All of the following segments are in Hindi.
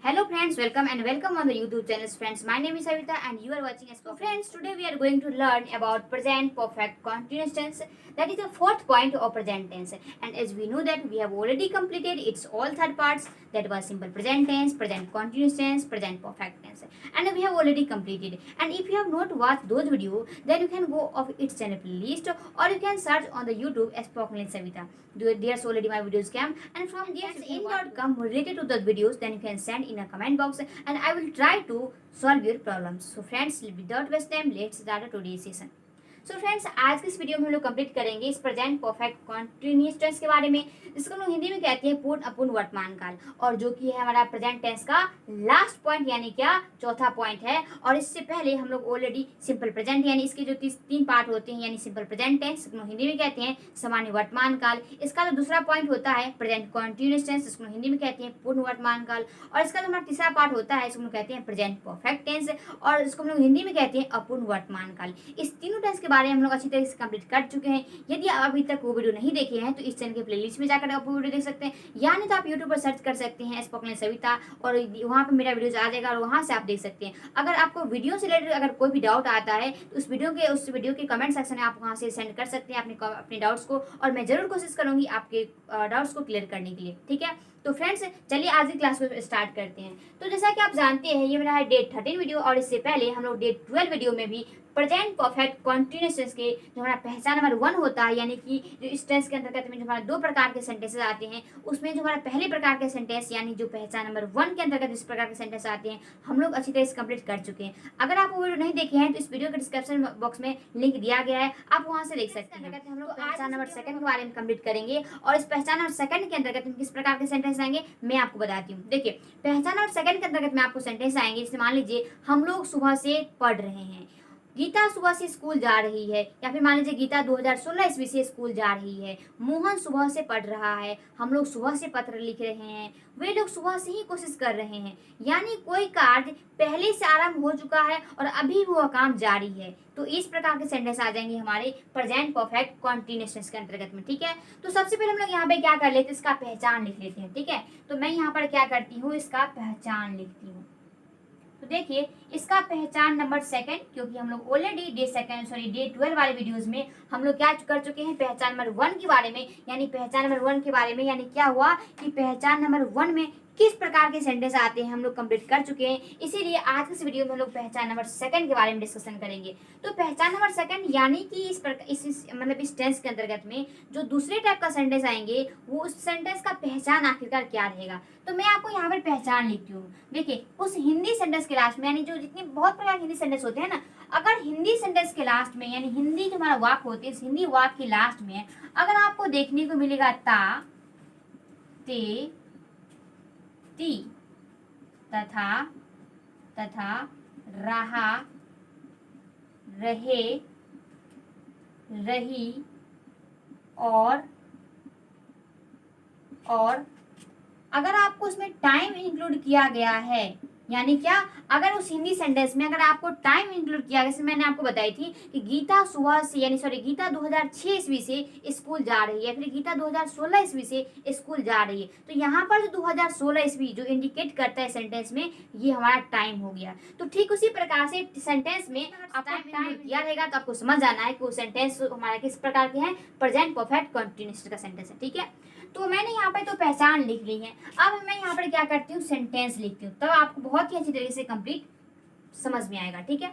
Hello friends, welcome on the YouTube channel friends. My name is Savita and you are watching us. So friends, today we are going to learn about present perfect continuous tense. That is the fourth point of present tense. And as we know that we have already completed its all third parts, that was simple present tense, present continuous tense, present perfect tense. And we have already completed. And if you have not watched those videos, then you can go of its channel playlist or you can search on the YouTube as Spoken Savita. There's already my videos came, and from there's in.com related to the videos, then you can send in a comment box and I will try to solve your problems. So friends, without waste time, let's start today's session. So friends, आज की इस वीडियो में हम लोग कंप्लीट करेंगे इस प्रेजेंट परफेक्ट कॉन्टिन्यूअस टेंस के बारे में, जिसको हम लोग हिंदी में कहते हैं पूर्ण अपूर्ण वर्तमान काल, और जो कि है हमारा प्रेजेंट टेंस का लास्ट पॉइंट यानी क्या चौथा पॉइंट है। और इससे पहले हम लोग ऑलरेडी सिंपल प्रेजेंट यानी इसके जो तीन पार्ट होते हैं यानी सिंपल प्रेजेंट टेंस जिसको हिंदी में कहते हैं सामान्य वर्तमान काल, इसका जो दूसरा पॉइंट होता है प्रेजेंट कॉन्टिन्यूअस टेंस जिसको हिंदी में कहते हैं पूर्ण वर्तमान काल, और इसका जो हमारा तीसरा पार्ट होता है इसको हम कहते हैं प्रेजेंट परफेक्ट टेंस और इसको हम लोग हिंदी में कहते हैं अपूर्ण वर्तमान काल। इस तीनों टेंस के बारे में हम लोग अच्छी तरह से कंप्लीट कर चुके हैं। यदि आप अभी तक वो वीडियो नहीं देखे हैं तो इस चैनल के प्लेलिस्ट में जाकर आप वो वीडियो देख सकते हैं, या नहीं तो आप यूट्यूब पर सर्च कर सकते हैं स्पोकन सविता और वहाँ पर मेरा वीडियो आ जाएगा और वहाँ से आप देख सकते हैं। अगर आपको वीडियो से रिलेटेड अगर कोई भी डाउट आता है तो उस वीडियो के कमेंट सेक्शन में आप वहाँ से सेंड कर सकते हैं अपने डाउट्स को, और मैं जरूर कोशिश करूँगी आपके डाउट्स को क्लियर करने के लिए। ठीक है, तो फ्रेंड्स चलिए आज की क्लास को स्टार्ट करते हैं। तो जैसा कि आप जानते हैं ये मेरा है डे 13 वीडियो, और इससे पहले हम लोग डे 12 वीडियो में भी प्रेजेंट परफेक्ट कॉन्टिन्यूअस टेंस के जो हमारा पहचान नंबर 1 होता है, यानी कि जो इस टेंस के अंतर्गत में जो हमारा दो प्रकार के सेंटेंसेस आते हैं, उसमें जो हमारा पहले प्रकार के सेंटेंस यानी जो पहचान नंबर 1 के अंतर्गत इस प्रकार के सेंटेंस आते हैं हम लोग अच्छी तरह से कंप्लीट कर चुके हैं। अगर आप वो वीडियो नहीं देखे हैं तो इस वीडियो के डिस्क्रिप्शन बॉक्स में लिंक दिया गया है, आप वहां से देख सकते हैं। हम लोग पहचान नंबर 2 के बारे में कंप्लीट करेंगे, और इस पहचान नंबर 2 के अंतर्गत किस प्रकार के सेंटेंस आएंगे मैं आपको बताती हूँ। देखिए, पहचान नंबर 2 के अंतर्गत में आपको सेंटेंस आएंगे, जैसे मान लीजिए हम लोग सुबह से पढ़ रहे हैं, गीता सुबह से स्कूल जा रही है, या फिर मान लीजिए गीता 2016 ईस्वी से स्कूल जा रही है, मोहन सुबह से पढ़ रहा है, हम लोग सुबह से पत्र लिख रहे हैं, वे लोग सुबह से ही कोशिश कर रहे हैं। यानी कोई कार्य पहले से आरंभ हो चुका है और अभी वो काम जारी है। तो इस प्रकार के सेंटेंस आ जाएंगे हमारे प्रेजेंट परफेक्ट कॉन्टिन्यूअस टेंस के अंतर्गत में। ठीक है, तो सबसे पहले हम लोग यहाँ पे क्या कर लेते हैं, इसका पहचान लिख लेते हैं। ठीक है, तो मैं यहाँ पर क्या करती हूँ, इसका पहचान लिखती हूँ। तो देखिए इसका पहचान नंबर 2, क्योंकि हम लोग ऑलरेडी डे 12 वाले वीडियोस में हम लोग क्या कर चुके हैं पहचान नंबर 1 के बारे में, यानी पहचान नंबर 1 के बारे में, यानी क्या हुआ कि पहचान नंबर 1 में किस प्रकार के सेंटेंस आते हैं हम लोग कंप्लीट कर चुके हैं। इसीलिए आज के इस वीडियो में हम लोग पहचान नंबर 2 के बारे में डिस्कशन करेंगे। तो पहचान नंबर 2 यानी कि इस टेंस के अंतर्गत में जो दूसरे टाइप का सेंटेंस आएंगे वो उस सेंटेंस का पहचान आखिरकार क्या रहेगा। तो मैं आपको यहाँ पर पहचान लिखती हूँ। देखिए उस हिंदी सेंटेंस के लास्ट में, यानी जो जितनी बहुत प्रकार के हिंदी सेंटेंस होते हैं ना, अगर हिंदी सेंटेंस के लास्ट में यानी हिंदी जो हमारा वाक्य होती है, इस हिंदी वाक्य के लास्ट में अगर आपको देखने को मिलेगा ता, ते, ती, तथा, तथा, रहा, रहे, रही, और अगर आपको उसमें टाइम इंक्लूड किया गया है, यानी क्या, अगर उस हिंदी सेंटेंस में अगर आपको टाइम इंक्लूड किया गया, जैसे मैंने आपको बताई थी कि गीता सुबह से गीता 2006 ईस्वी से स्कूल जा रही है, फिर गीता 2016 ईस्वी से स्कूल जा रही है, तो यहाँ पर जो 2016 ईस्वी जो इंडिकेट करता है सेंटेंस में, ये हमारा टाइम हो गया। तो ठीक उसी प्रकार से सेंटेंस में आपको टाइम दिया रहेगा तो आपको समझ जाना है कि वो सेंटेंस हमारा किस प्रकार के हैं, प्रेजेंट परफेक्ट कॉन्टिन्यूअस का सेंटेंस है। ठीक है, तो मैंने यहाँ पर तो पहचान लिख ली है। अब मैं यहाँ पर क्या करती हूँ, सेंटेंस लिखती हूँ, तब आपको बहुत ही अच्छी तरीके से कंप्लीट समझ में आएगा। ठीक है,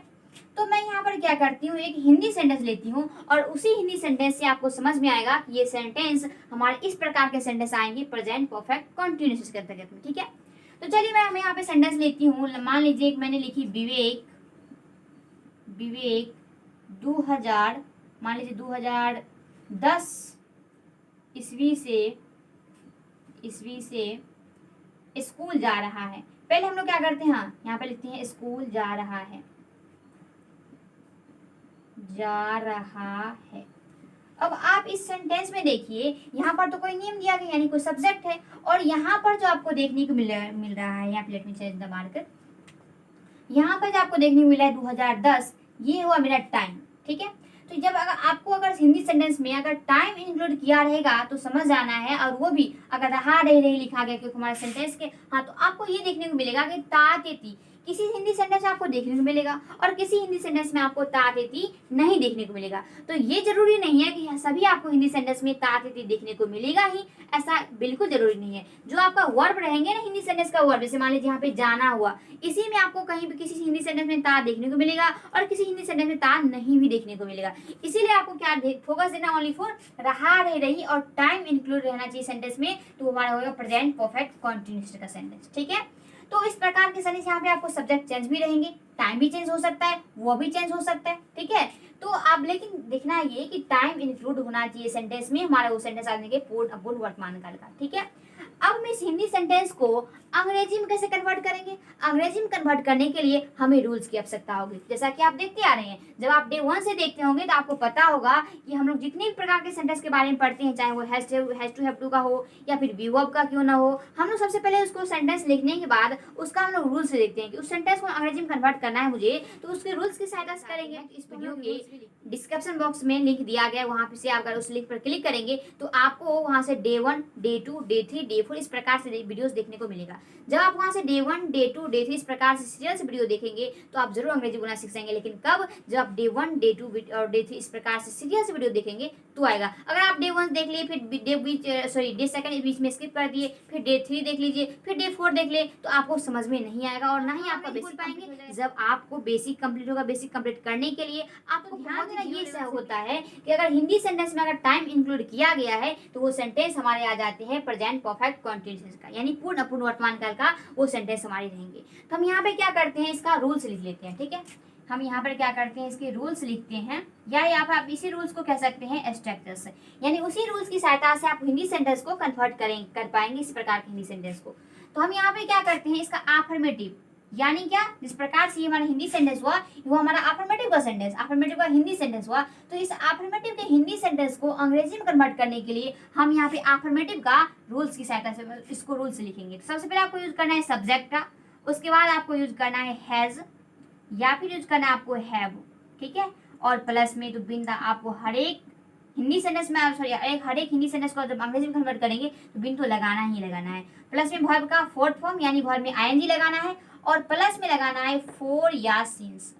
तो मैं यहाँ पर क्या करती हूँ, एक हिंदी सेंटेंस लेती हूँ, और उसी हिंदी सेंटेंस से आपको समझ में आएगा कि ये सेंटेंस हमारे इस प्रकार के सेंटेंस आएंगे प्रेजेंट परफेक्ट कॉन्टिन्यूअस के अंतर्गत में। ठीक है, तो चलिए मैं यहाँ पे सेंटेंस लेती हूँ। मान लीजिए मैंने लिखी विवेक 2010 ईस्वी से स्कूल जा रहा है। पहले हम लोग क्या करते हैं, हाँ यहाँ पे लिखते हैं स्कूल जा रहा है। अब आप इस सेंटेंस में देखिए यहाँ पर तो कोई नियम दिया गया, यानी कोई सब्जेक्ट है, और यहाँ पर जो आपको देखने को मिल रहा है, यहाँ पे let me change the marker, यहाँ पर जो आपको देखने को मिला है 2010, ये हुआ मेरा टाइम। ठीक है, तो जब अगर हिंदी सेंटेंस में अगर टाइम इंक्लूड किया रहेगा तो समझ जाना है, और वो भी अगर रहा रही लिखा गया क्योंकि हमारे सेंटेंस के, हाँ, तो आपको ये देखने को मिलेगा कि ता तेती किसी हिंदी सेंटेंस में आपको देखने को मिलेगा और किसी हिंदी सेंटेंस में आपको ता तेती नहीं देखने को मिलेगा। तो ये जरूरी नहीं है कि सभी आपको हिंदी सेंटेंस में ता तेती देखने को मिलेगा ही, ऐसा बिल्कुल जरूरी नहीं है। जो आपका वर्ब रहेंगे ना हिंदी सेंटेंस का वर्ब, जैसे मान लीजिए यहाँ पे जाना हुआ, इसी में आपको कहीं भी किसी हिंदी सेंटेंस में ता देखने को मिलेगा और किसी हिंदी सेंटेंस में ता नहीं भी देखने को मिलेगा। इसीलिए आपको क्या फोकस देना ओनली फॉर रहा रही और टाइम इंक्लूड रहना चाहिए सेंटेंस में, तो हमारा होगा प्रेजेंट परफेक्ट कंटीन्यूअस का सेंटेंस। ठीक है, तो इस प्रकार के सेंटेंस यहाँ पे आपको सब्जेक्ट चेंज भी रहेंगे, टाइम भी चेंज हो सकता है, वो भी चेंज हो सकता है। ठीक है, तो आप लेकिन देखना ये कि टाइम इंक्लूड होना चाहिए सेंटेंस में, हमारा वो सेंटेंस आने के पूर्ण अपूर्ण वर्तमान काल का। ठीक है, अब हम इस हिंदी सेंटेंस को अंग्रेजी में कैसे कन्वर्ट करेंगे? अंग्रेजी में कन्वर्ट करने के लिए हमें रूल्स की आवश्यकता होगी। जैसा कि आप देखते आ रहे हैं, जब आप डे 1 से देखते होंगे तो आपको पता होगा कि हम लोग जितने भी प्रकार के सेंटेंस के बारे में पढ़ते हैं, चाहे वो हैज टू हैव टू का हो या फिर बी वर्ब का क्यों ना हो, हम लोग सबसे पहले उसको सेंटेंस लिखने के बाद उसका हम लोग रूल्स देखते हैं कि उस सेंटेंस को अंग्रेजी में कन्वर्ट करना है मुझे, तो उसके रूल्स की सहायता से करेंगे। इस वीडियो के डिस्क्रिप्शन बॉक्स में लिंक दिया गया है, वहां से आप अगर उस लिंक पर क्लिक करेंगे तो आपको वहां से डे 1, डे 2, डे 3, डे 4 इस प्रकार से वीडियोस देखने को मिलेगा। जब आप वहां से डे 1, डे 2, डे 3 इस प्रकार से सीरियल से वीडियो देखेंगे तो आप जरूर अंग्रेजी बोलना सीख जाएंगे। लेकिन कब? जब आप डे 1, डे 2 और डे 3 इस प्रकार से सीरियल से वीडियो देखेंगे तो आएगा। अगर आप डे 1 देख लिए, फिर डे सेकंड बीच में स्किप कर दिए, फिर डे 3 देख लीजिए, फिर डे 4 देख ले, तो आपको समझ में नहीं आएगा और ना ही आपका बेसिक पाएंगे। जब आपको बेसिक कंप्लीट होगा, बेसिक कंप्लीट करने के लिए आपको ध्यान देना ये होता है कि अगर हिंदी सेंटेंस में अगर टाइम इंक्लूड किया गया है तो वो सेंटेंस हमारे आ जाते हैं प्रेजेंट परफेक्ट कंटीन्यूअस का, यानी पूर्ण अपूर्ण वर्तमान काल का वो सेंटेंस हमारे रहेंगे। तो हम यहाँ पे क्या करते हैं, इसका रूल्स लिख लेते हैं। ठीक है, हम यहाँ पर क्या करते हैं, इसके रूल्स लिखते हैं, या यहाँ पर आप इसी रूल्स को कह सकते हैं स्ट्रक्चर्स, यानी उसी रूल्स की सहायता से आप हिंदी सेंटेंस को कन्वर्ट कर पाएंगे इस प्रकार के हिंदी सेंटेंस को। तो हम यहाँ पे क्या करते हैं, इसका अफर्मेटिव, यानी क्या, जिस प्रकार से हमारा हिंदी सेंटेंस हुआ वो हमारा अफर्मेटिव का सेंटेंस, अफर्मेटिव का हिंदी सेंटेंस हुआ, तो इस अफर्मेटिव के हिंदी सेंटेंस को अंग्रेजी में कन्वर्ट करने के लिए हम यहाँ पे अफर्मेटिव का रूल्स की सहायता से इसको रूल्स लिखेंगे। तो सबसे पहले आपको यूज करना है सब्जेक्ट का, उसके बाद आपको यूज करना है हैज या फिर यूज करना है आपको हैव। ठीक है, और प्लस में तो बिन आपको हर एक हिंदी सेंटेंस में, सॉरी हर एक हिंदी सेंटेंस को जब अंग्रेजी में कन्वर्ट करेंगे तो बिन तो लगाना ही लगाना है। प्लस में वर्ब का फोर्थ फॉर्म यानी वर्ब में आईएनजी लगाना है और प्लस में लगाना है फोर या सिंस।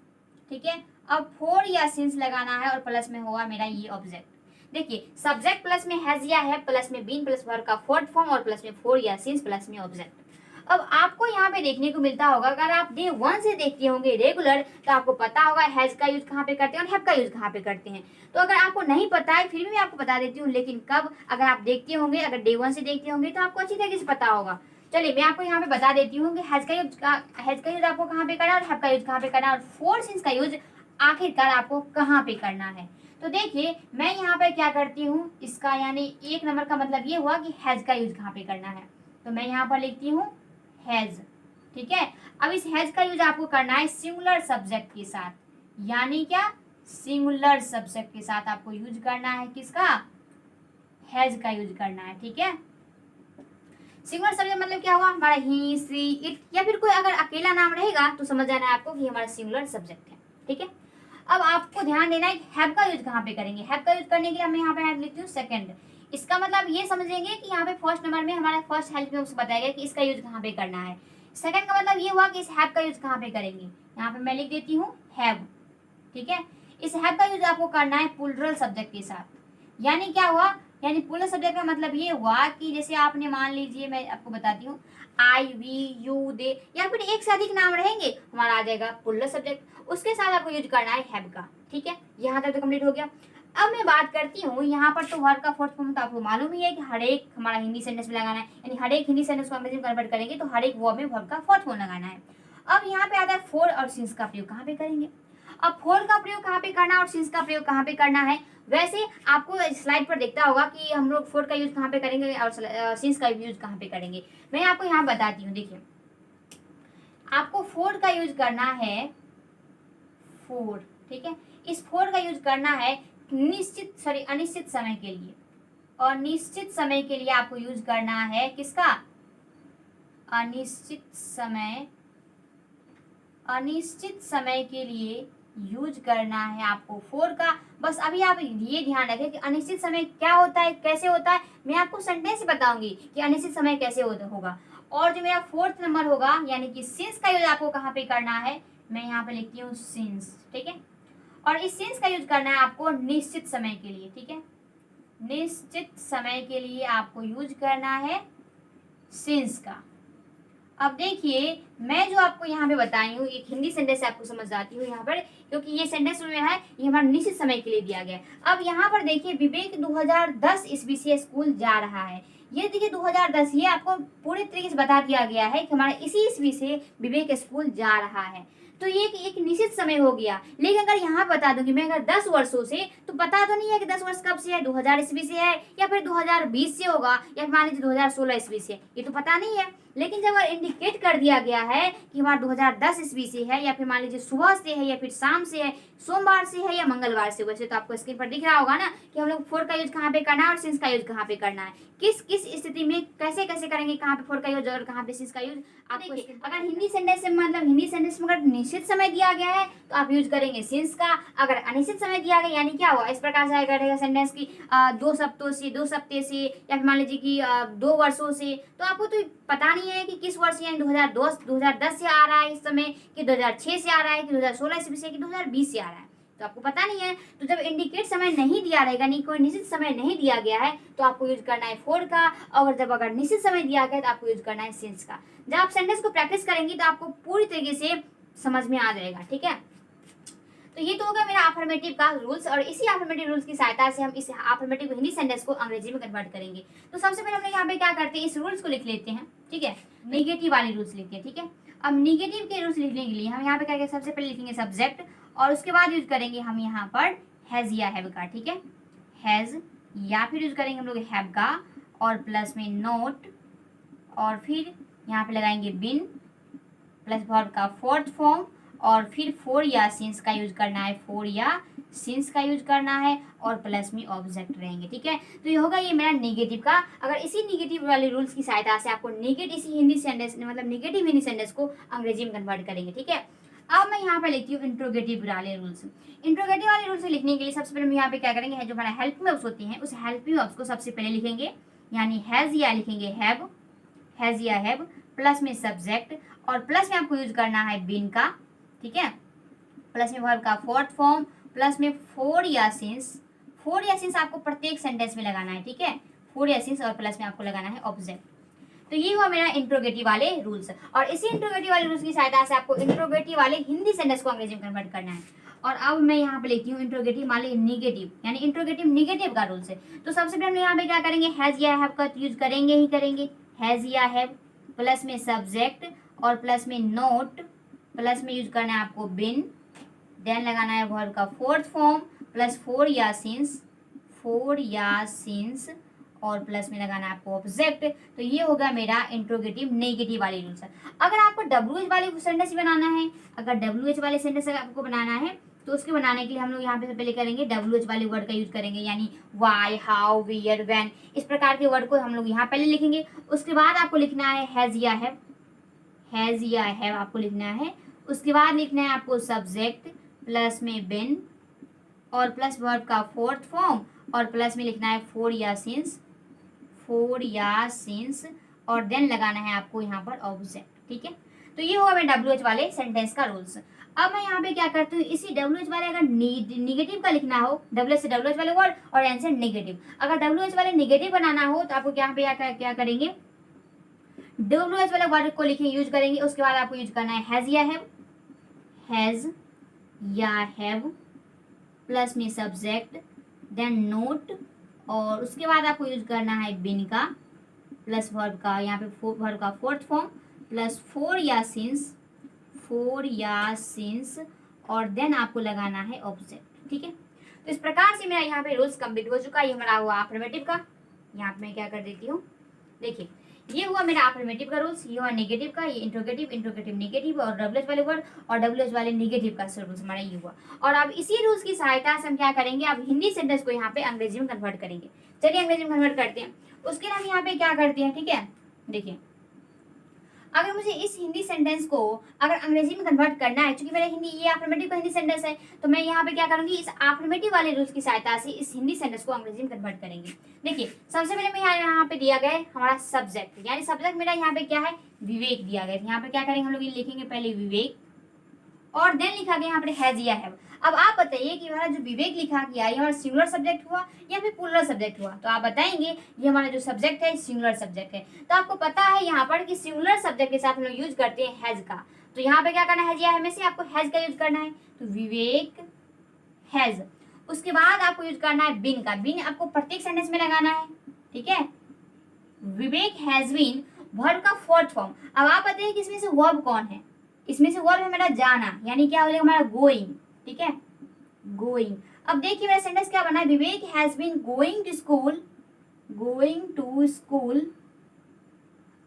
ठीक है, अब फोर या सिंस लगाना है और प्लस में होगा मेरा ये ऑब्जेक्ट। देखिए, सब्जेक्ट प्लस में हैज या है, प्लस में बीन, प्लस वर्ब का फोर्थ फॉर्म और प्लस में फोर या सिंस, प्लस में ऑब्जेक्ट। अब आपको यहाँ पे देखने को मिलता होगा, अगर आप डे 1 से देखते होंगे रेगुलर तो आपको पता होगा हैज का यूज कहाँ पे करते हैं और हैव का यूज कहाँ पे करते हैं। तो अगर आपको नहीं पता है फिर भी मैं आपको बता देती हूँ, लेकिन कब, अगर आप देखते होंगे, अगर डे 1 से देखते होंगे तो आपको अच्छी तरीके से पता होगा। चलिए मैं आपको यहाँ पे बता देती हूँ कि हैज का यूज आपको कहाँ पे करना है और हैव का यूज कहाँ पे करना है और फोर सिंस का यूज आखिरकार आपको कहाँ पे करना है। तो देखिए मैं यहाँ पे क्या करती हूँ, इसका यानी 1 नंबर का मतलब ये हुआ कि हैज का यूज कहाँ पे करना है, तो मैं यहाँ पर लिखती हूँ हैज। ठीक है, अब इस हैज का यूज आपको करना है सिंगुलर सब्जेक्ट के साथ, यानी क्या, सिंगुलर सब्जेक्ट के साथ आपको यूज करना है, किसका, हैज का यूज करना है। ठीक है, सिंगुलर सब्जेक्ट मतलब क्या हुआ, हमारा ही, सी, इट या फिर कोई अगर अकेला नाम रहेगा तो समझ जाना है आपको कि हमारा सिंगुलर सब्जेक्ट है। ठीक है, अब आपको ध्यान देना है हैव का यूज कहाँ पे करेंगे। हैव का यूज करने के लिए मैं यहाँ पे लिखती हूँ सेकंड। इसका मतलब ये समझेंगे कि यहाँ पे फर्स्ट नंबर में हमारा फर्स्ट हेल्प में उसको बताया गया कि इसका यूज कहाँ पे करना है। सेकंड का मतलब ये हुआ कि इस हैव का यूज कहाँ पे करेंगे, यहाँ पे मैं लिख देती हूँ हैव। ठीक है, इस हैव का यूज आपको करना है प्लूरल सब्जेक्ट के साथ, यानी क्या हुआ, यानी प्लूरल सब्जेक्ट का मतलब ये हुआ कि जैसे आपने मान लीजिए, मैं आपको बताती हूँ, आई, वी, यू, दे या फिर एक से अधिक नाम रहेंगे, हमारा आ जाएगा प्लूरल सब्जेक्ट, उसके साथ आपको यूज करना है हैव का। ठीक है, यहाँ तक तो कंप्लीट हो गया। अब मैं बात करती हूँ यहाँ पर, तो वर्ब का फोर्थ फॉर्म तो आपको मालूम ही है कि हर एक हमारा हिंदी सेंटेंस में लगाना है, यानी हर एक हिंदी सेंटेंस को अंग्रेजी में कन्वर्ट करेंगे तो हर एक वर्ब में वर्ब का फोर्थ फॉर्म लगाना है। अब यहाँ पे आता है फोर और सिंस का प्रयोग कहाँ पे करेंगे। अब फोर का प्रयोग कहाँ पे करना है और सिंस का प्रयोग कहाँ पे करना है, वैसे आपको स्लाइड पर देखता होगा कि हम लोग फोर का यूज कहाँ पे करेंगे और सिंस का यूज कहाँ पे करेंगे। मैं आपको यहाँ बताती हूँ, देखिए आपको फोर का यूज करना है, फोर। ठीक है, इस फोर का यूज करना है अनिश्चित समय के लिए, और निश्चित समय के लिए आपको यूज करना है किसका, अनिश्चित समय के लिए यूज करना है आपको फोर का। बस अभी आप ये ध्यान रखें कि अनिश्चित समय क्या होता है, कैसे होता है, मैं आपको सेंटेंस बताऊंगी कि अनिश्चित समय कैसे होगा। और जो मेरा 4th नंबर होगा यानी कि सिंस का यूज आपको कहाँ पे करना है, मैं यहाँ पे लिखती हूँ सिंस, ठीक है। और इस सिंस का यूज करना है आपको निश्चित समय के लिए, ठीक है। निश्चित समय के लिए आपको यूज करना है सिंस का। अब देखिए मैं जो आपको यहाँ पे बताई हूँ एक हिंदी सेंटेंस आपको समझ आती हूँ यहाँ पर, क्योंकि ये सेंटेंस में है ये हमारा निश्चित समय के लिए दिया गया है। अब यहाँ पर देखिए विवेक 2010 ईस्वी से स्कूल जा रहा है। ये देखिए 2010 ये आपको पूरे तरीके से बता दिया गया है कि हमारा इसी ईस्वी से विवेक स्कूल जा रहा है। तो ये एक निश्चित समय हो गया। लेकिन अगर यहाँ बता दूंगी मैं अगर 10 वर्षों से, तो पता तो नहीं है कि 10 वर्ष कब से है, 2000 ईस्वी से है या फिर 2020 से होगा या मान लीजिए 2016 ईस्वी से, ये तो पता नहीं है। लेकिन जब इंडिकेट कर दिया गया है कि हमारा 2010 ईस्वी से है या फिर मान लीजिए सुबह से है या फिर शाम से है, सोमवार से है या मंगलवार से, वैसे तो आपको स्क्रीन पर दिख रहा होगा ना कि हम लोग फोर का यूज कहाँ पे करना है और सिंस का यूज कहाँ पे करना है, किस किस स्थिति में कैसे कैसे करेंगे, कहाँ पे फोर का यूज और कहाँ पे सिंस का यूज। आप देखिए अगर हिंदी सेंटेंस में मतलब हिंदी सेंटेंस में अगर निश्चित समय दिया गया है तो आप यूज करेंगे सिंस का। अगर अनिश्चित समय दिया गया यानी क्या हुआ, इस प्रकार से करेगा सेंटेंस की 2 सप्ताह से या फिर मान लीजिए कि 2 वर्षों से, तो आपको तो पता नहीं है कि किस वर्ष यानी 2010 से आ रहा है इस समय, कि 2006 से आ रहा है, कि 2016 ईस्वी से, कि 2020 से आ रहा है, तो आपको पता नहीं है। तो जब इंडिकेट समय नहीं दिया रहेगा, नहीं कोई निश्चित समय नहीं दिया गया है, तो आपको यूज करना है फोर का। और जब अगर निश्चित समय दिया गया है तो आपको यूज करना है सिंस का। जब आप सेंटेंस को प्रैक्टिस करेंगी तो आपको पूरी तरीके से समझ में आ जाएगा, ठीक है। तो ये तो होगा मेरा अफर्मेटिव का रूल्स, और इसी अफर्मेटिव रूल्स की सहायता से हम इस अफर्मेटिव हिंदी सेंटेंस को अंग्रेजी में कन्वर्ट करेंगे। तो सबसे पहले हम लोग यहाँ पे क्या करते हैं, इस रूल्स को लिख लेते हैं, ठीक है। निगेटिव वाले रूल्स लिखते हैं, ठीक है। अब निगेटिव के रूल्स लिखने के लिए हम यहाँ पे क्या करेंगे, सबसे पहले लिखेंगे सब्जेक्ट और उसके बाद यूज करेंगे हम यहाँ पर हैज या हैव का, ठीक है। हैज या फिर यूज करेंगे हम लोग हैव का और प्लस में नोट, और फिर यहाँ पे लगाएंगे बिन प्लस वर्ब का फोर्थ फॉर्म, और फिर फोर या सिंस का यूज करना है, फोर या सिंस का यूज करना है, और प्लस में ऑब्जेक्ट रहेंगे, ठीक है। तो ये होगा ये मेरा नेगेटिव का। अगर इसी नेगेटिव वाले रूल्स की सहायता से आपको नेगेटिव इसी हिंदी सेंटेंस मतलब नेगेटिव हिंदी सेंटेंस को अंग्रेजी में कन्वर्ट करेंगे, ठीक है। अब मैं यहाँ पे लिखती हूँ इंट्रोगेटिव वाले रूल्स। इंट्रोगेटिव वाले रूल्स लिखने के लिए सबसे पहले हम यहाँ पे क्या करेंगे, जो हमारा हेल्प में होती हैं उस हेल्प में को सबसे पहले लिखेंगे, यानी हैज या लिखेंगे हैव, हैज या हैव प्लस में सब्जेक्ट, और प्लस में आपको यूज करना है बिन का, ठीक है, प्लस में वर्ब का फोर्थ फॉर्म, प्लस में फोर या सिंस। फोर या सिंस आपको प्रत्येक सेंटेंस में लगाना है, ठीक है, फोर या सिंस, और प्लस में आपको लगाना है ऑब्जेक्ट। तो ये हुआ मेरा इंट्रोगेटिव वाले रूल्स, और इसी इंट्रोगेटिव वाले रूल्स की सहायता से आपको इंट्रोगेटिव वाले हिंदी सेंटेंस को अंग्रेजी में कन्वर्ट करना है। और अब मैं यहाँ पे लिखती हूँ इंट्रोगेटिव वाले निगेटिव, यानी इंट्रोगेटिव निगेटिव का रूल्स है। तो सबसे पहले हम यहाँ पे क्या करेंगे, हैज या हैव का यूज करेंगे ही करेंगे, हैज या हैव प्लस में सब्जेक्ट और प्लस में नोट, प्लस में यूज करना है आपको बिन, देन लगाना है वर्ब का फोर्थ फॉर्म प्लस फोर या सिंस, फोर या सिंस, और प्लस में लगाना है आपको ऑब्जेक्ट। तो ये होगा मेरा इंट्रोगेटिव नेगेटिव वाले रूल्स। अगर आपको डब्ल्यूएच वाले सेंटेंस बनाना है, अगर डब्ल्यूएच वाले सेंटेंस आपको बनाना है तो उसके बनाने के लिए हम लोग यहाँ पे पहले करेंगे डब्ल्यूएच वाले वर्ड का यूज करेंगे, यानी वाई, हाउ, वेयर, व्हेन, इस प्रकार के वर्ड को हम लोग यहाँ पहले लिखेंगे। उसके बाद आपको लिखना है हैज या हैव, हैज या हैव आपको लिखना है। उसके बाद लिखना है आपको सब्जेक्ट प्लस में बिन और प्लस वर्ब का फोर्थ फॉर्म, और प्लस में लिखना है फोर या सिंस, फोर या सिंस, और देन लगाना है आपको यहाँ पर ऑब्जेक्ट, ठीक है। तो ये होगा मेरे डब्ल्यूएच वाले सेंटेंस का रूल्स। अब मैं यहाँ पे क्या करती हूँ, इसी डब्ल्यूएच वाले अगर निगेटिव का लिखना हो, डब्ल्यूएच से डब्ल्यूएच वाले वर्ड और एन से नेगेटिव, अगर डब्ल्यूएच वाले नेगेटिव बनाना हो तो आपको यहाँ पे क्या करेंगे, डब्ल्यूएच वाले वर्ड को लिखेंगे, यूज करेंगे। उसके बाद आपको यूज करना है हैज या हैव, हैज या हैव प्लस में सब्जेक्ट देन नोट, और उसके बाद आपको यूज करना है बिन का प्लस वर्ब का यहाँ पे वर्ब का फोर्थ फॉर्म प्लस फोर या सिंस, फोर या सिंस, और देन आपको लगाना है ऑब्जेक्ट, ठीक है। तो इस प्रकार से मेरा यहाँ पे रूल्स कंप्लीट हो चुका है। ये हमारा हुआ अफर्मेटिव का। यहाँ पे मैं क्या कर देती हूँ, देखिए ये हुआ मेरा अफर्मेटिव का रूल्स, ये हुआ नेगेटिव का, ये इंट्रोगेटिव, इंट्रोगेटिव नेगेटिव, और डब्ल्यूएच वाले वर्ड और डब्ल्यूएच वाले नेगेटिव का रूल्स हमारा ये हुआ। और अब इसी रूल्स की सहायता से हम क्या करेंगे, अब हिंदी सेंटेंस को यहाँ पे अंग्रेजी में कन्वर्ट करेंगे। चलिए अंग्रेजी में कन्वर्ट करते हैं। उसके लिए हम यहाँ पे क्या करते हैं, ठीक है, देखिए अगर मुझे इस हिंदी सेंटेंस को अगर अंग्रेजी में कन्वर्ट करना है, क्योंकि मेरा हिंदी ये अफर्मेटिव का हिंदी सेंटेंस है, तो मैं यहाँ पे क्या करूंगी, इस अफर्मेटिव वाले रूल्स की सहायता से इस हिंदी सेंटेंस को अंग्रेजी में कन्वर्ट करेंगे। देखिए सबसे पहले मैं यहाँ पे दिया गया है हमारा सब्जेक्ट, यानी सब्जेक्ट मेरा यहाँ पे क्या है, विवेक दिया गया है। यहाँ पे क्या करेंगे हम लोग, ये लिखेंगे पहले विवेक, और देन लिखा गया यहाँ पे हैज या हैव। अब आप बताइए कि हमारा जो विवेक लिखा गया ये हमारा सिंगुलर सब्जेक्ट हुआ या फिर प्लूरल सब्जेक्ट हुआ, तो आप बताएंगे ये हमारा जो सब्जेक्ट है सिंगुलर सब्जेक्ट है। तो आपको पता है यहाँ पर कि सिंगुलर सब्जेक्ट के साथ हम लोग यूज करते हैं हैज का, तो यहाँ पे क्या करना है, हैज या हैव में से आपको हैज का यूज करना है, तो विवेक हैज। उसके बाद आपको यूज करना है बिन का, बिन आपको प्रत्येक सेंटेंस में लगाना है, ठीक है। विवेक हैज बीन वर्ब का फोर्थ फॉर्म। अब आप बताइए कि इसमें से वर्ब कौन है, इसमें से वर्ब है मेरा जाना, यानी क्या हो जाएगा हमारा गोइंग, ठीक है, गोइंग। अब देखिए मेरा सेंटेंस क्या बना है, Vivek has been going to school, going to school.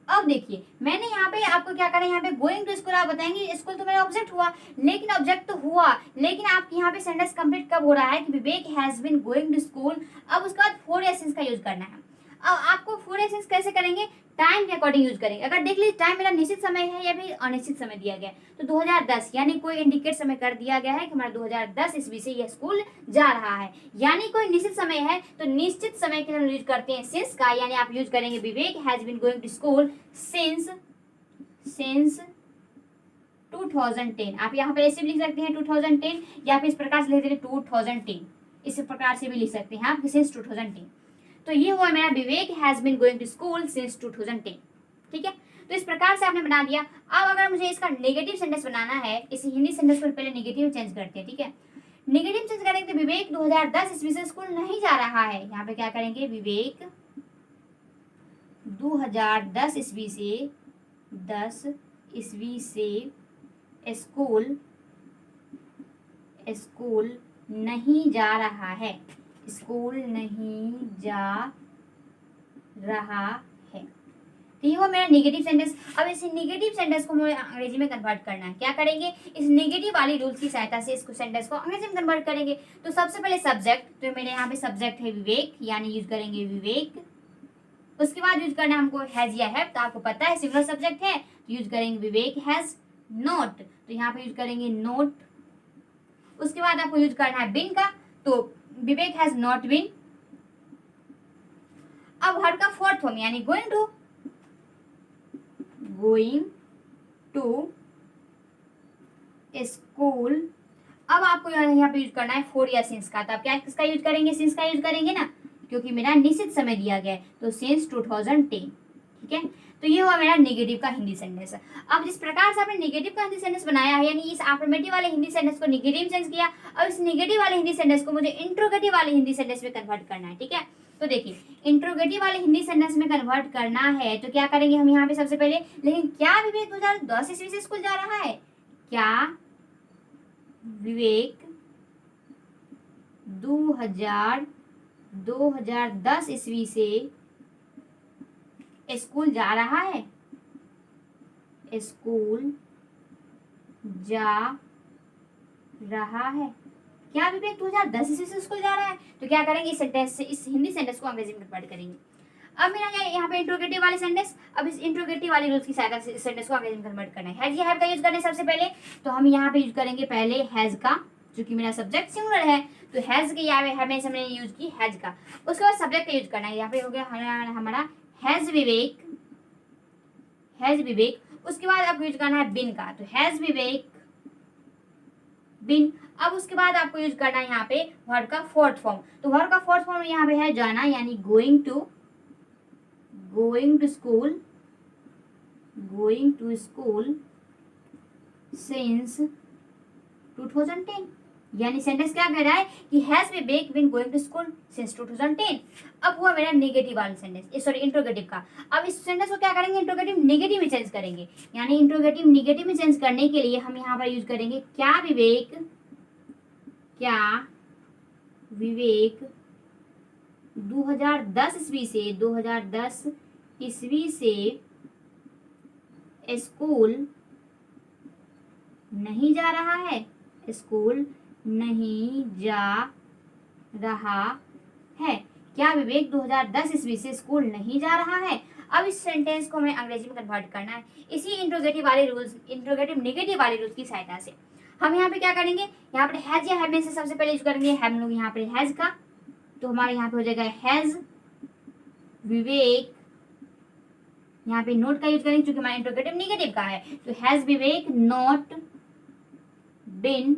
अब देखिए मैंने यहाँ पे आपको क्या करा, यहाँ पे गोइंग टू स्कूल, आप बताएंगे स्कूल तो मेरा ऑब्जेक्ट हुआ, लेकिन ऑब्जेक्ट तो हुआ, लेकिन आप यहाँ पे सेंटेंस कंप्लीट कब हो रहा है कि Vivek has been going to school. अब उसके बाद फोर एसेंस का यूज करना है। अब आपको फोर एसेंस कैसे करेंगे, टाइम के अकॉर्डिंग यूज करेंगे। अगर देख लीजिए टाइम मेरा निश्चित समय है या फिर अनिश्चित समय दिया गया है, तो 2010 यानी कोई इंडिकेट समय कर दिया गया है कि हमारा 2010 ईस्वी से यह स्कूल जा रहा है, यानी कोई निश्चित समय है, तो निश्चित समय के लिए हम यूज करते हैं सिंस का, यानी आप यूज करेंगे Vivek has been going to school since 2010। आप यहाँ पे ऐसे भी लिख सकते हैं 2010, या फिर इस प्रकार से लिख देते 2010, इस प्रकार से भी लिख सकते हैं आप सिंस 2010। तो ये हुआ मेरा Vivek has been going to school since 2010, ठीक है। तो इस प्रकार से आपने बना दिया। अब अगर मुझे इसका नेगेटिव सेंटेंस बनाना है, इस हिंदी सेंटेंस को पहले नेगेटिव चेंज करते हैं, ठीक है। नेगेटिव चेंज करेंगे तो विवेक 2010 ईस्वी से स्कूल नहीं जा रहा है, यहाँ पे क्या करेंगे, विवेक 2010 ईस्वी से 10 ईस्वी से स्कूल नहीं जा रहा है, स्कूल नहीं जा रहा है। तो ये वो मेरा नेगेटिव सेंटेंस। अब इस नेगेटिव सेंटेंस को मुझे अंग्रेजी में कन्वर्ट करना है, क्या करेंगे, इस नेगेटिव वाली रूल्स की सहायता से इसको सेंटेंस को अंग्रेजी में कन्वर्ट करेंगे। तो सबसे पहले सब्जेक्ट, तो मेरे यहाँ पे सब्जेक्ट है विवेक, यानी यूज करेंगे विवेक। उसके बाद यूज करना है हमको हैज या हैव, तो आपको पता है सिंगुलर सब्जेक्ट है, तो यूज करेंगे विवेक हैज नोट, तो यहाँ पे यूज करेंगे नोट। उसके बाद आपको यूज करना है बिन का, तो विवेक हैज नॉट बीन। अब वर्ब का फोर्थ फॉर्म यानी गोइंग टू स्कूल। अब आपको यहाँ पे यूज करना है फोर या सिंस का, तो आप क्या किसका यूज करेंगे, सिंस का यूज करेंगे ना, क्योंकि मेरा निश्चित समय दिया गया है, तो सिंस 2010, ठीक है। तो ये हुआ मेरा नेगेटिव का हिंदी सेंटेंस। अब जिस प्रकार से आपने नेगेटिव का हिंदी सेंटेंस बनाया है, यानी इस अफर्मेटिव वाले हिंदी सेंटेंस को नेगेटिव चेंज किया, और इस नेगेटिव वाले हिंदी सेंटेंस को मुझे इंट्रोगेटिव वाले हिंदी सेंटेंस में कन्वर्ट करना है, ठीक है। तो देखिए इंट्रोगेटिव वाले हिंदी सेंटेंस में कन्वर्ट करना है, तो क्या करेंगे हम यहाँ पे सबसे पहले, लेकिन क्या विवेक 2010 ईस्वी से स्कूल जा रहा है, क्या विवेक 2010 ईस्वी से स्कूल जा रहा है, स्कूल जा रहा है, क्या विवेक 2010 ईस्वी से स्कूल जा रहा है। तो क्या करेंगे, इस सेंटेंस से इस हिंदी सेंटेंस को अंग्रेजी में कन्वर्ट करेंगे। अब मेरा यहाँ पे इंट्रोगेटिव वाले सेंटेंस, अब इस इंट्रोगेटिव वाली रूल्स की सहायता से इस सेंटेंस को अंग्रेजी में कन्वर्ट करना है। हैज या हैव का यूज करना है सबसे पहले, तो हम यहाँ पे यूज करेंगे पहले हैज का, जो कि मेरा सब्जेक्ट सिंगुलर है, तो हैज के यहाँ पे हमेशा हमने यूज की हैज का। उसके बाद सब्जेक्ट का यूज करना है, यहाँ पे हो गया हमारा हैज विवेक। उसके बाद आपको यूज करना है बिन का, तो हैज विवेक बिन। अब उसके बाद आपको यूज करना है यहाँ पे वर्ब का फोर्थ फॉर्म, तो वर्ब का फोर्थ फॉर्म यहाँ पे है जाना, यानी गोइंग टू स्कूल सिंस 2010, यानी सेंटेंस क्या कह रहा है कि has Vivek been going to school since 2010। अब हुआ मेरा नेगेटिव वाला सेंटेंस, सॉरी इंट्रोगेटिव का। अब इस सेंटेंस को क्या करेंगे, इंट्रोगेटिव नेगेटिव में चेंज करेंगे, यानी इंट्रोगेटिव नेगेटिव में चेंज करने के लिए हम यहाँ पर यूज करेंगे क्या विवेक 2010 ईस्वी से स्कूल नहीं जा रहा है, स्कूल नहीं जा रहा है। क्या विवेक 2010 ईस्वी से स्कूल नहीं जा रहा है। अब इस सेंटेंस को हमें अंग्रेजी में कन्वर्ट करना है इसी इंट्रोगेटिव वाले रूल्स, इंट्रोगेटिव नेगेटिव वाले रूल्स की सहायता से। हम यहाँ पे क्या करेंगे, यहाँ पर हैज या हैव में से सबसे पहले यूज करेंगे हम लोग यहाँ पे हैज का, तो हमारे यहाँ पे हो जाएगा हैज विवेक, यहाँ पे नोट का यूज करेंगे क्योंकि हमारा इंट्रोगेटिव नेगेटिव का है, तो हैज विवेक नॉट बिन।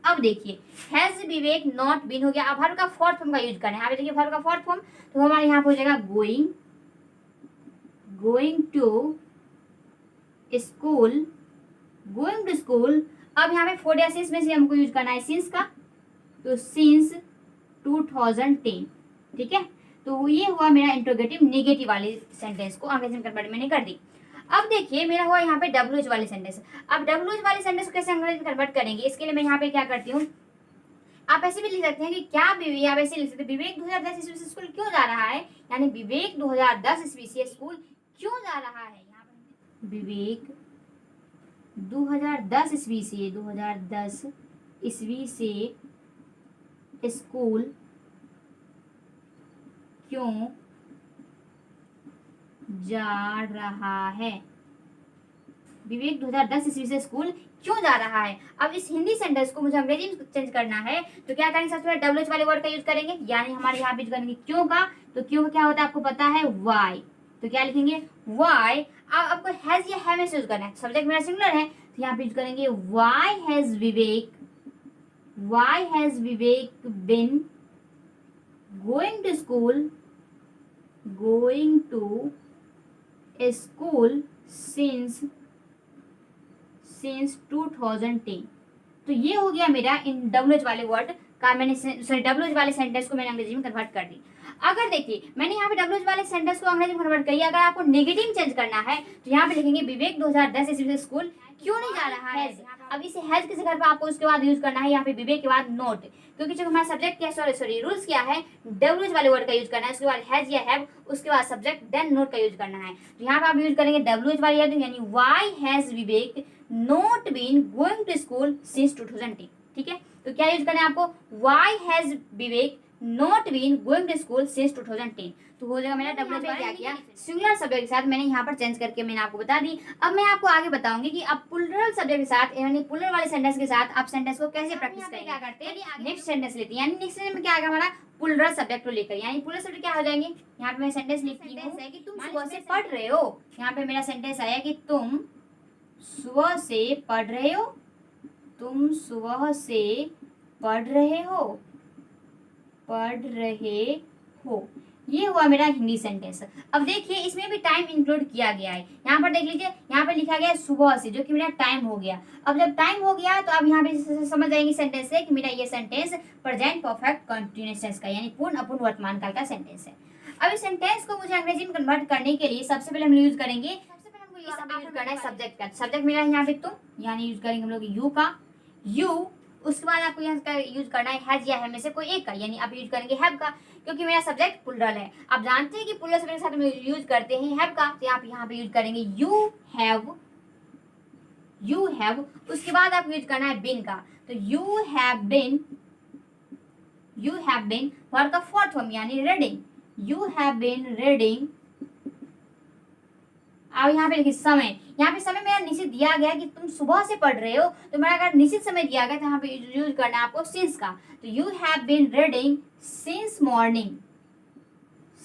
अब देखिए हैज विवेक नॉट बिन हो गया। अब वर्ब का फोर्थ फॉर्म का यूज करना है। यहाँ पे देखिए वर्ब का फोर्थ फॉर्म, तो हमारे यहाँ पे हो जाएगा going, going to school, going to school. अब यहाँ पे फोर या सिंस में से हमको यूज करना है सिंस का, तो सिंस 2010, ठीक है। तो ये हुआ मेरा इंट्रोगेटिव नेगेटिव वाले सेंटेंस को अंग्रेजी में कन्वर्ट मैंने कर दी। अब देखिए मेरा हुआ यहाँ पे डब्ल्यूएच वाले सेंटेंस। अब डब्ल्यूएच वाले सेंटेंस को कैसे अंग्रेजी में कन्वर्ट करेंगे, इसके लिए मैं यहाँ पे क्या करती हूँ, आप ऐसे भी लिख सकते हैं कि क्या आप ऐसे लिख सकते हैं विवेक 2010 ईस्वी से स्कूल क्यों जा रहा है, यानी विवेक 2010 ईस्वी से स्कूल क्यों जा रहा है। यहाँ पर विवेक 2010 ईस्वी से 2010 ईस्वी से स्कूल क्यों जा रहा है, विवेक 2010 ईस्वी से स्कूल क्यों जा रहा है। अब इस हिंदी सेंटेंस को मुझे अंग्रेजी में चेंज करना है, तो क्या करेंगे, सबसे पहले डब्ल्यूएच वाले वर्ड का यूज करेंगे, यानी हमारे यहाँ पे यूज करेंगे क्यों का। तो क्यों का क्या होता है आपको पता है, वाई, तो क्या लिखेंगे वाई। अब आपको हैज या हैव में यूज करना है, सब्जेक्ट मेरा सिंगुलर है, तो यहाँ पे यूज करेंगे why has Vivek, why has Vivek been going to school, going to school since 2010। तो ये हो गया मेरा इन डब्ल्यूएच वाले वर्ड का, मैंने डब्ल्यूएच वाले सेंटेंस को मैंने अंग्रेजी में कन्वर्ट कर दी। अगर देखिए मैंने यहाँ पे डब्ल्यूएच वाले सेंटेंस को अंग्रेजी में कन्वर्ट किया, अगर आपको नेगेटिव चेंज करना है तो यहाँ पे लिखेंगे विवेक 2010 ईस्वी से स्कूल क्यों नहीं जा रहा है। अब इसे हैज की जगह पर आपको उसके बाद यूज करना है यहाँ पे विवेक के बाद नोट, क्योंकि जब हमारा सब्जेक्ट क्या सॉरी रूल्स क्या है, डब्ल्यूएच वाले वर्ड का यूज करना है, उसके बाद हैज या हैव, उसके बाद सब्जेक्ट देन नोट का यूज करना है। तो यहाँ पे आप यूज करेंगे डब्ल्यूएच वाले यानी why has Vivek not been going to school since 2010, ठीक है। तो क्या यूज करना है आपको, why has Vivek not been going to school since 2010। तो हो जाएगा मेरा डब्ल्यूएच वाला क्या किया, सिंगुलर सब्जेक्ट के साथ मैंने यहाँ पर चेंज करके मैंने आपको बता दी। अब मैं आपको आगे बताऊंगी कि आप प्लूरल सब्जेक्ट के साथ यानी प्लूरल वाले सेंटेंस के साथ आप सेंटेंस को कैसे प्रैक्टिस करेंगे, क्या करते हैं नेक्स्ट सेंटेंस लेते हैं, यानी नेक्स्ट सेंटेंस में क्या आएगा हमारा प्लूरल सब्जेक्ट को लेकर, यानी प्लूरल सब्जेक्ट क्या हो जाएंगे। यहाँ पे मैं सेंटेंस लिखती हूँ कि तुम सुबह से पढ़ रहे हो, यहाँ पे मेरा सेंटेंस आया कि तुम सुबह से पढ़ रहे हो, तुम सुबह से पढ़ रहे हो, पढ़ रहे हो। ये हुआ मेरा हिंदी सेंटेंस। अब देखिए इसमें भी टाइम इंक्लूड किया गया है, यहाँ पर देख लीजिए, यहाँ पर लिखा गया है सुबह से, जो कि मेरा टाइम हो गया। अब जब टाइम हो गया तो अब यहाँ पे समझ जाएंगे सेंटेंस से कि मेरा ये sentence present perfect continuous tense का यानी पूर्ण अपूर्ण वर्तमान काल का सेंटेंस है। अब इस सेंटेंस को मुझे अंग्रेजी में कन्वर्ट करने के लिए सबसे पहले हम यूज करेंगे, यूज करना है सब्जेक्ट का। सब्जेक्ट मेरा यहाँ पे तुम, यानी यूज करेंगे हम लोग यू का, यू। उसके बाद आपको यहाँ यूज करना है हैज या हैव में से कोई एक का, यानी आप यूज करेंगे हैव का, क्योंकि मेरा सब्जेक्ट प्लूरल है। आप जानते हैं कि प्लूरल सब्जेक्ट के साथ में यूज करते हैं हैव का, तो आप यहाँ पे यूज करेंगे यू हैव, यू हैव। उसके बाद आपको यूज करना है बिन का, तो you have been, you have been verb का फोर्थ फॉर्म यानी reading, you have been reading. अब यहाँ पे देखिए समय, यहाँ पे समय मेरा निश्चित दिया गया कि तुम सुबह से पढ़ रहे हो, तो मेरा अगर निश्चित समय दिया गया तो यहाँ पे यूज करना है आपको सिंस का, तो you have been reading since morning,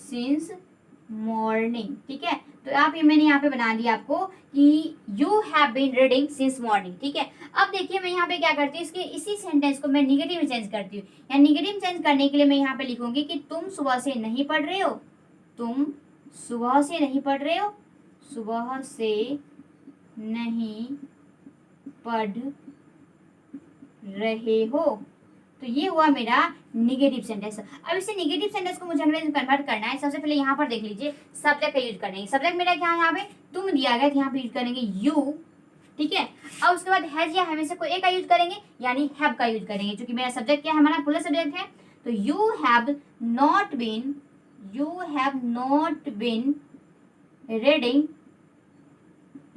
since morning, ठीक है। तो आप ये मैंने यहाँ पे बना दिया आपको कि you have been reading since morning, ठीक है। अब देखिए मैं यहाँ पे क्या करती हूँ, इसके इसी सेंटेंस को मैं निगेटिव में चेंज करती हूँ, या निगेटिव चेंज करने के लिए मैं यहाँ पे लिखूंगी कि तुम सुबह से नहीं पढ़ रहे हो, तुम सुबह से नहीं पढ़ रहे हो, सुबह से नहीं पढ़ रहे हो। तो ये हुआ मेरा निगेटिव सेंटेंस। अब इसे निगेटिव सेंटेंस को मुझे अंग्रेजी में कन्वर्ट करना है। सबसे पहले यहाँ पर देख लीजिए सब्जेक्ट का यूज करेंगे। सब्जेक्ट मेरा क्या है, यहाँ पे तुम दिया गया, यहाँ पे यूज करेंगे यू, ठीक है। अब उसके बाद हैज या हैव में से कोई एक का यूज करेंगे, यानी हैव का यूज करेंगे, क्योंकि मेरा सब्जेक्ट क्या है, हमारा पूरा सब्जेक्ट है। तो you have not been, you have not been reading,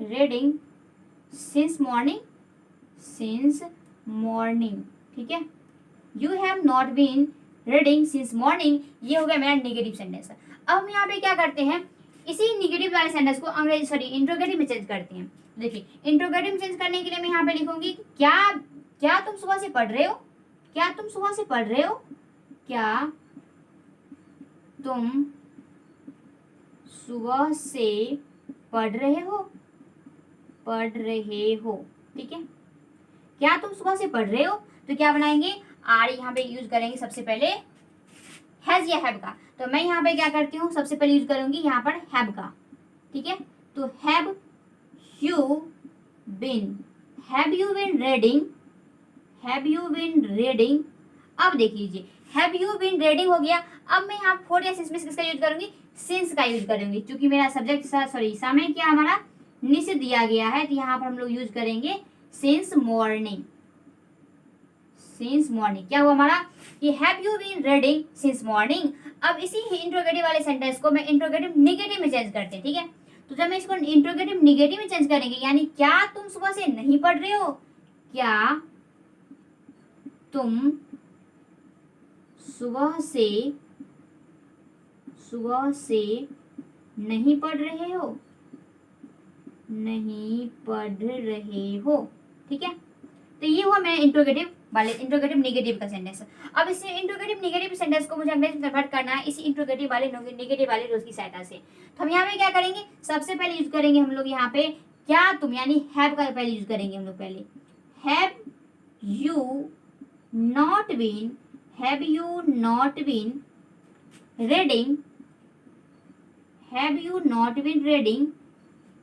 reading since morning, since morning, ठीक है। You have not been reading since morning, ये हो गया मेरा नेगेटिव सेंटेंस। अब हम यहाँ पे क्या करते हैं, इसी निगेटिव वाले सेंटेंस को अंग्रेजी सॉरी इंट्रोगेटिव में चेंज करते हैं। देखिए इंट्रोगेटिव में चेंज करने के लिए मैं यहाँ पे लिखूंगी क्या क्या तुम सुबह से पढ़ रहे हो, क्या तुम सुबह से पढ़ रहे हो, क्या तुम सुबह से पढ़ रहे हो, पढ़ रहे हो। ठीक है, क्या तुम सुबह से पढ़ रहे हो, तो क्या बनाएंगे आर यहाँ पे यूज करेंगे सबसे पहले हैज या हैव का। तो मैं यहाँ पे क्या करती हूँ सबसे पहले यूज करूंगी यहाँ पर हैव का। ठीक है, तो have you been, have you been reading, have you been reading. अब देख लीजिए हैव यू बीन रीडिंग हो गया। अब मैं यहाँ फोर या सिंस में किसका यूज करूंगी, सिंस का यूज करूंगी, क्योंकि मेरा सब्जेक्ट सॉरी समय क्या हमारा निश्चित दिया गया है, तो यहाँ पर हम लोग यूज करेंगे सिंस मॉर्निंग। सिंस मॉर्निंग क्या हुआ हमारा कि have you been reading since morning. अब इसी इंट्रोगेटिव वाले सेंटेंस को मैं इंट्रोगेटिव निगेटिव में चेंज करते हैं। ठीक है, तो जब मैं इसको इंट्रोगेटिव निगेटिव में चेंज करेंगे यानी क्या तुम सुबह से नहीं पढ़ रहे हो, क्या तुम सुबह से नहीं पढ़ रहे हो, नहीं पढ़ रहे हो। ठीक है, तो ये हुआ मेरा इंट्रोगेटिव निगेटिव का सेंटेंस। अब इसे इंट्रोगेटिव निगेटिव सेंटेंस को मुझे अंग्रेजी में कन्वर्ट करना है इसी इंट्रोगेटिव वाले निगेटिव वाले रूल्स की सहायता से। तो हम यहाँ पे क्या करेंगे, सबसे पहले यूज करेंगे हम लोग यहाँ पे क्या तुम यानी हैव का पहले यूज करेंगे हम लोग। पहले have you not been, have you not been reading, have you not been reading.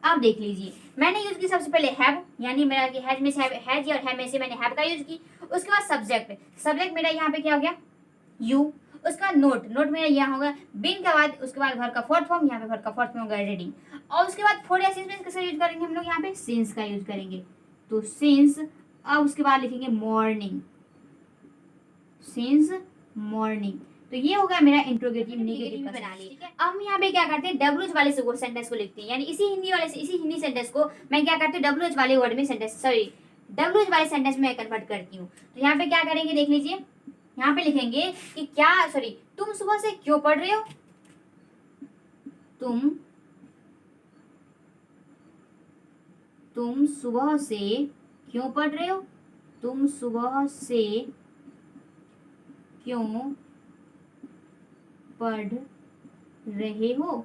अब देख लीजिए मैंने यूज की सबसे पहले हैव यानी मेरा हैज में से हैज और हैव में से मैंने हैव का यूज की। उसके बाद सब्जेक्ट मेरा यहाँ पे क्या हो गया यू। उसके बाद नोट मेरा यहाँ होगा बिन के बाद, उसके बाद वर्ब का फोर्थ फॉर्म, यहाँ पे वर्ब का फोर्थ फॉर्म होगा रीडिंग। और उसके बाद फोर या सिंस में किसका यूज करेंगे हम लोग यहाँ पे सिंस का यूज करेंगे। तो सिंस, अब उसके बाद लिखेंगे मॉर्निंग, सिंस मॉर्निंग। तो ये होगा मेरा इंट्रोगेटिव निगेटिव बना ली। अब हम यहाँ पे क्या करते हैं डब्ल्यूएच वाले से सेंटेंस को लिखते हैं, यानी इसी हिंदी सेंटेंस को मैं क्या करती हूँ डब्ल्यूएच वाले वर्ड में डब्ल्यूएच वाले सेंटेंस में कन्वर्ट करती हूँ। तो यहाँ पे क्या करेंगे देख लीजिए, यहाँ पे लिखेंगे कि तुम सुबह से क्यों पढ़ रहे हो, तुम सुबह से क्यों पढ़ रहे हो, तुम सुबह से क्यों पढ़ रहे हो,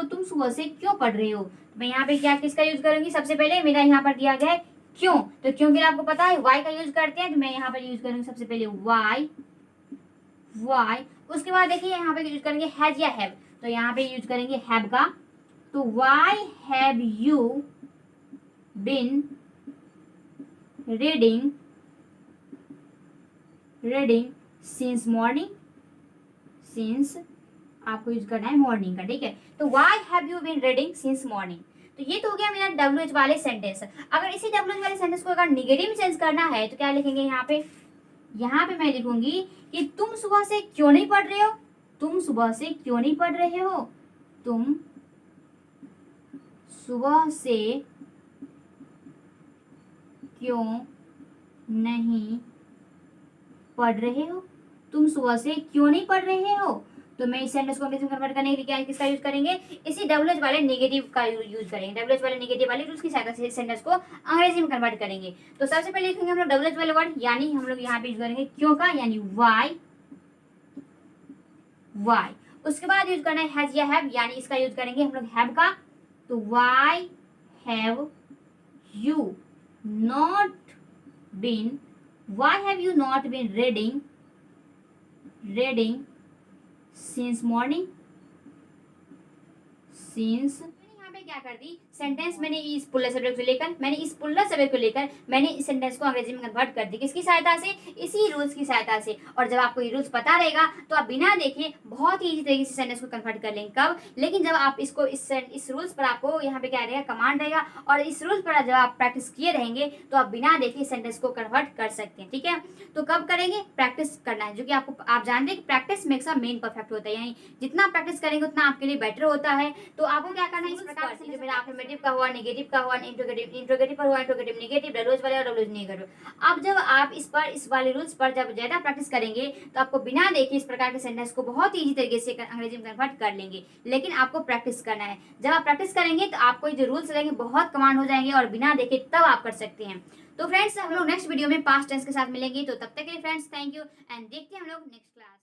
तुम सुबह से क्यों पढ़ रहे हो। तो मैं यहाँ पे क्या किसका यूज करूंगी, सबसे पहले मेरा यहाँ पर दिया गया है क्यों, तो क्यों के लिए आपको पता है वाई का यूज करते हैं, तो मैं यहाँ पर यूज करूंगी सबसे पहले वाई। उसके बाद देखिए यहाँ पे यूज करेंगे हैज या हैव, तो यहाँ पे यूज करेंगे हैव का। तो why have you been reading since morning, since आपको यूज करना है मॉर्निंग का। ठीक है, तो why have you been reading since morning. तो ये तो हो गया मेरा डब्ल्यूएच वाले सेंटेंस। अगर इसी डब्ल्यूएच वाले सेंटेंस को अगर निगेटिव में चेंज करना है तो क्या लिखेंगे यहाँ पे मैं लिखूंगी कि तुम सुबह से क्यों नहीं पढ़ रहे हो, तुम सुबह से क्यों नहीं पढ़ रहे हो, तुम सुबह से क्यों नहीं पढ़ रहे हो, तुम सुबह से क्यों नहीं पढ़ रहे हो। तो मैं इस सेंटेंस को अंग्रेजी में कन्वर्ट करने के लिए क्या किसका यूज करेंगे, इसी डब्ल्यूएच वाले नेगेटिव का यूज करेंगे। डब्ल्यूएच वाले नेगेटिव वाले रूल्स की सहायता से इस सेंटेंस को अंग्रेजी में कन्वर्ट करेंगे। तो सबसे पहले लिखेंगे हम लोग डब्ल्यूएच वाले वर्ड, यानी हम लोग यहाँ पे यूज करेंगे क्यों का, यानी वाई। उसके बाद यूज करना है हैज या हैव, यानी इसका यूज करेंगे हम लोग हैव का। तो why have you not been, why have you not been reading since morning, यहाँ पे क्या कर दी सेंटेंस मैंने इस पुल्लर सब्जेक्ट को लेकर मैंने इस सेंटेंस को अंग्रेजी में कन्वर्ट कर दी। किसकी सहायता से, इसी रूल्स की सहायता से। और जब आपको ये रूल्स पता रहेगा तो आप बिना देखे बहुत ही इजी तरीके से सेंटेंस को कन्वर्ट कर लेंगे। कब, लेकिन जब आप इसको इस रूल्स पर आपको यहाँ पे क्या रहेगा कमांड रहेगा, और इस रूल्स पर जब आप प्रैक्टिस किए रहेंगे तो आप बिना देखे सेंटेंस को कन्वर्ट कर सकते हैं। ठीक है, तो कब करेंगे, प्रैक्टिस करना है, जो कि आप जानते हैं कि practice makes a man perfect होता है, यानी जितना प्रैक्टिस करेंगे उतना आपके लिए बेटर होता है। तो आपको क्या करना है, इस प्रकार से जो मेरा अफर्मेटिव का हुआ, नेगेटिव का हुआ, इंट्रोगेटिव पर हुआ, इंट्रोगेटिव नेगेटिव, डब्ल्यूएच वाले और डब्ल्यूएच नेगेटिव। अब जब आप इस वाले रूल्स पर जब ज़्यादा प्रैक्टिस करेंगे तो आपको बिना देखे इस प्रकार के सेंटेंस को बहुत ईजी तरीके से अंग्रेजी में कन्वर्ट कर लेंगे। लेकिन आपको प्रैक्टिस करना है। जब आप प्रैक्टिस करेंगे तो आपको जो रूल्स रहेंगे बहुत कमांड हो जाएंगे और बिना देखे तब आप कर सकते हैं। तो फ्रेंड्स हम लोग नेक्स्ट वीडियो में पास्ट टेंस के साथ मिलेंगे। तो तब तक के लिए फ्रेंड्स थैंक यू एंड देखते हैं हम लोग नेक्स्ट क्लास।